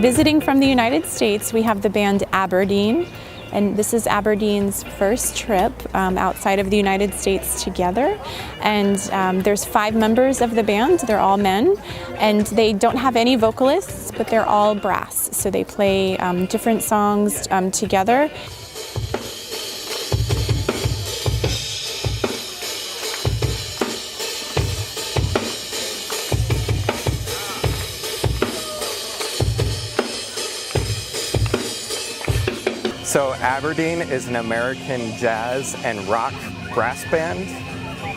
visiting from the United States, we have the band Aberdeen. And this is Aberdeen's first trip outside of the United States together. And there's 5 members of the band. They're all men. And they don't have any vocalists, but they're all brass. So they play different songs together. So Aberdeen is an American jazz and rock brass band,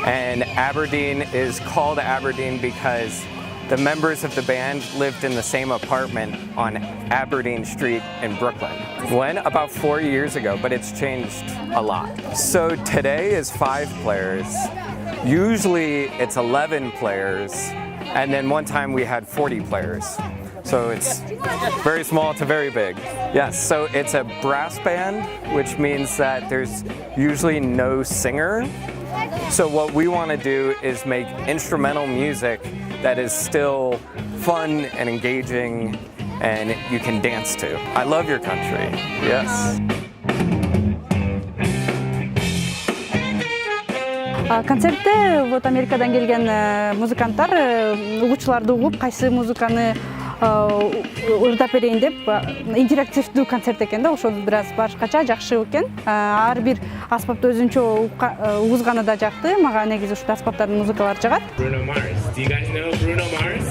and Aberdeen is called Aberdeen because the members of the band lived in the same apartment on Aberdeen Street in Brooklyn. When? About 4 years ago, but it's changed a lot. So today is 5 players. Usually it's 11 players, and then one time we had 40 players. So it's very small to very big. Yes, so it's a brass band, which means that there's usually no singer. So what we want to do is make instrumental music that is still fun and engaging and you can dance to. I love your country. Yes. Концертте вот Америкадан келген музыканттар угуучуларды угуп кайсы музыканы ырдап берейин деп интерактивдүү концерт экен да, ошол бир аз башкача жакшы экен. Ар бир аспапты өзүнчө угузганы да жакты. Мага негизи ушул аспаптардын музыкалары жагат. Bruno Mars. Do you guys know Bruno Mars?